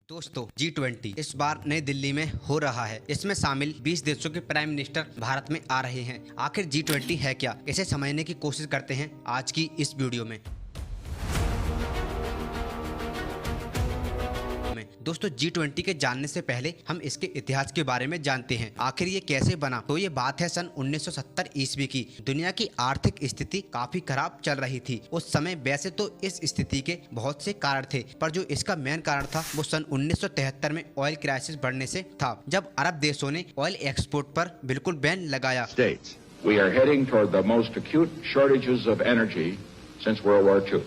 दोस्तों G20 इस बार नई दिल्ली में हो रहा है। इसमें शामिल 20 देशों के प्राइम मिनिस्टर भारत में आ रहे हैं। आखिर G20 है क्या, इसे समझने की कोशिश करते हैं आज की इस वीडियो में। दोस्तों G20 के जानने से पहले हम इसके इतिहास के बारे में जानते हैं। आखिर ये कैसे बना, तो ये बात है सन 1970 ईस्वी की। दुनिया की आर्थिक स्थिति काफी खराब चल रही थी उस समय। वैसे तो इस स्थिति के बहुत से कारण थे, पर जो इसका मेन कारण था वो सन 1973 में ऑयल क्राइसिस बढ़ने से था, जब अरब देशों ने ऑयल एक्सपोर्ट पर बिल्कुल बैन लगाया। We are heading toward the most acute shortages of energy since World War II.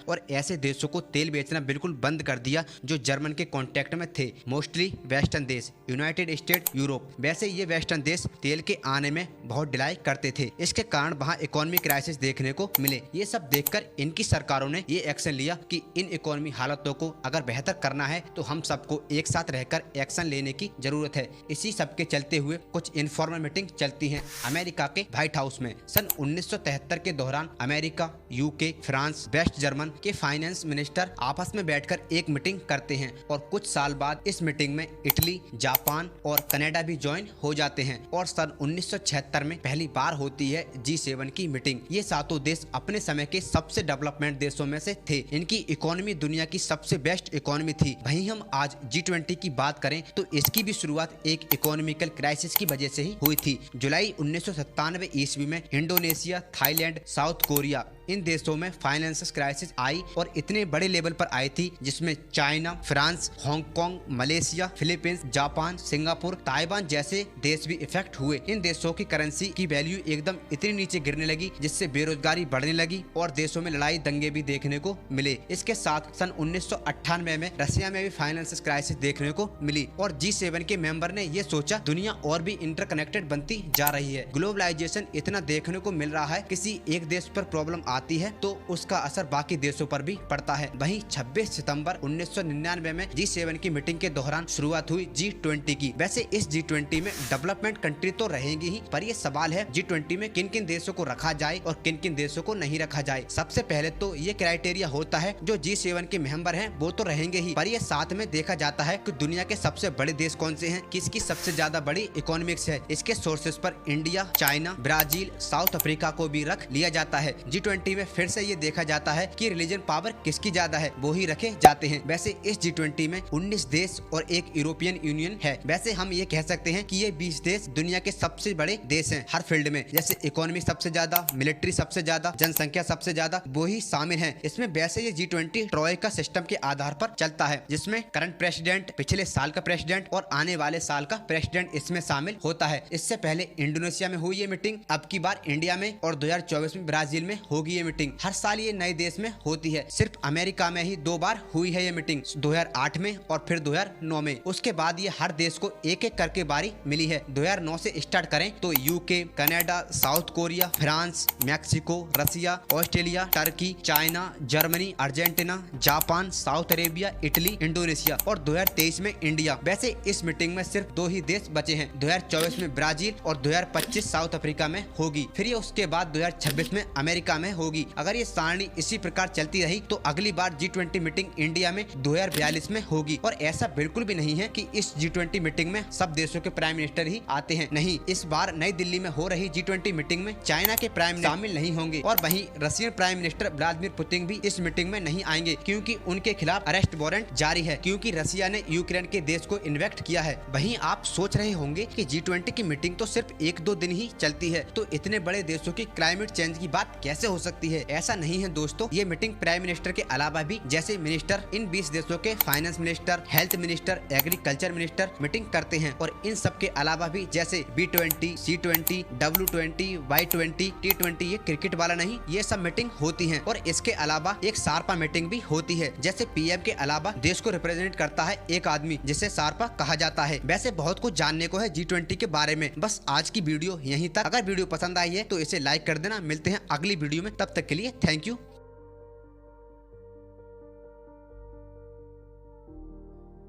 और ऐसे देशों को तेल बेचना बिल्कुल बंद कर दिया जो जर्मन के कांटेक्ट में थे, मोस्टली वेस्टर्न देश, यूनाइटेड स्टेट, यूरोप। वैसे ये वेस्टर्न देश तेल के आने में बहुत डिलाई करते थे। इसके कारण वहाँ इकोनॉमी क्राइसिस देखने को मिले। ये सब देखकर इनकी सरकारों ने ये एक्शन लिया कि इन इकोनॉमी हालतों को अगर बेहतर करना है तो हम सबको एक साथ रहकर एक्शन लेने की जरूरत है। इसी सब के चलते हुए कुछ इनफॉर्मल मीटिंग चलती है अमेरिका के व्हाइट हाउस में। सन 1973 के दौरान America, UK, France, West German के फाइनेंस मिनिस्टर आपस में बैठकर एक मीटिंग करते हैं और कुछ साल बाद इस मीटिंग में इटली, जापान और कनाडा भी ज्वाइन हो जाते हैं। और सन 1976 में पहली बार होती है G7 की मीटिंग। ये सातों देश अपने समय के सबसे डेवलपमेंट देशों में से थे। इनकी इकोनॉमी दुनिया की सबसे बेस्ट इकोनॉमी थी। वहीं हम आज G20 की बात करें तो इसकी भी शुरुआत एक इकोनॉमिकल क्राइसिस की वजह से ही हुई थी। जुलाई 1997 ईस्वी में इंडोनेशिया, थाईलैंड, साउथ कोरिया, इन देशों में फाइनेंशियल क्राइसिस आई और इतने बड़े लेवल पर आई थी जिसमें China, France, Hong Kong, Malaysia, Philippines, Japan, Singapore, Taiwan जैसे देश भी इफेक्ट हुए। इन देशों की करेंसी की वैल्यू एकदम इतनी नीचे गिरने लगी जिससे बेरोजगारी बढ़ने लगी और देशों में लड़ाई दंगे भी देखने को मिले। इसके साथ सन 1998 में रशिया में भी फाइनेंशियल क्राइसिस देखने को मिली और G7 के मेंबर ने ये सोचा दुनिया और भी इंटरकनेक्टेड बनती जा रही है। ग्लोबलाइजेशन इतना देखने को मिल रहा है, किसी एक देश पर प्रॉब्लम आती है तो उसका असर बाकी देशों पर भी पड़ता है। वहीं 26 सितंबर 1999 में G7 की मीटिंग के दौरान शुरुआत हुई G20 की। वैसे इस G20 में डेवलपमेंट कंट्री तो रहेंगी ही, पर ये सवाल है G20 में किन किन देशों को रखा जाए और किन किन देशों को नहीं रखा जाए। सबसे पहले तो ये क्राइटेरिया होता है जो G7 के मेंबर हैं वो तो रहेंगे ही, पर ये साथ में देखा जाता है कि दुनिया के सबसे बड़े देश कौन से हैं, किसकी सबसे ज्यादा बड़ी इकोनॉमिक्स है। इसके सोर्सेस पर India, China, Brazil, south Africa को भी रख लिया जाता है। G20 में फिर से ये देखा जाता है कि रिलीजन पावर किसकी ज्यादा है, वो ही रखे जाते हैं। वैसे इस G20 में 19 देश और एक यूरोपियन यूनियन है। वैसे हम ये कह सकते हैं कि ये 20 देश दुनिया के सबसे बड़े देश हैं हर फील्ड में, जैसे इकोनॉमी सबसे ज्यादा, मिलिट्री सबसे ज्यादा, जनसंख्या सबसे ज्यादा, वो ही शामिल है इसमें। वैसे ये G20 ट्रॉय का सिस्टम के आधार पर चलता है, जिसमें करंट प्रेसिडेंट, पिछले साल का प्रेसिडेंट और आने वाले साल का प्रेसिडेंट इसमें शामिल होता है। इससे पहले इंडोनेशिया में हुई ये मीटिंग, अब की बार इंडिया में और 2024 में ब्राजील में होगी ये मीटिंग। हर साल ये नए देश में होती है। सिर्फ अमेरिका में ही 2 बार हुई है ये मीटिंग, 2008 में और फिर 2009 में। उसके बाद ये हर देश को एक एक करके बारी मिली है। 2009 से स्टार्ट करें तो UK, Canada, south Korea, France, Mexico, Russia, Australia, Turkey, China, Germany, Argentina, Japan, south Arabia, Italy, Indonesia और 2023 में इंडिया। वैसे इस मीटिंग में सिर्फ 2 ही देश बचे हैं, 2024 में ब्राजील और 2025 साउथ अफ्रीका में होगी। फिर ये उसके बाद 2026 में अमेरिका में होगी। अगर ये सारणी इसी प्रकार चलती रही तो अगली बार G20 मीटिंग इंडिया में 2042 में होगी। और ऐसा बिल्कुल भी नहीं है कि इस G20 मीटिंग में सब देशों के प्राइम मिनिस्टर ही आते हैं, नहीं। इस बार नई दिल्ली में हो रही G20 मीटिंग में चाइना के प्राइम मिनिस्टर शामिल नहीं होंगे और वहीं Russian prime minister Vladimir Putin भी इस मीटिंग में नहीं आएंगे, क्योंकि उनके खिलाफ अरेस्ट वारंट जारी है, क्योंकि रशिया ने यूक्रेन के देश को इन्वेक्ट किया है। वहीं आप सोच रहे होंगे कि G20 की मीटिंग तो सिर्फ 1-2 दिन ही चलती है, तो इतने बड़े देशों की क्लाइमेट चेंज की बात कैसे हो सकती है। ऐसा नहीं है दोस्तों, ये मीटिंग प्राइम मिनिस्टर के अलावा भी जैसे मिनिस्टर इन 20 देशों के finance minister, health minister, agriculture minister meeting करते हैं। और इन सब के अलावा भी जैसे B20, C20, W20, Y20, T20, ये क्रिकेट वाला नहीं, ये सब मीटिंग होती है। और इसके अलावा एक सार्पा मीटिंग भी होती है, जैसे PM के अलावा देश को रिप्रेजेंट करता है एक आदमी, जिसे सार्पा कहा जाता है। वैसे बहुत कुछ जानने को है G20 के बारे में। बस आज की वीडियो यहीं तक। अगर वीडियो पसंद आई है तो इसे लाइक कर देना। मिलते हैं अगली वीडियो में, तब तक के लिए थैंक यू।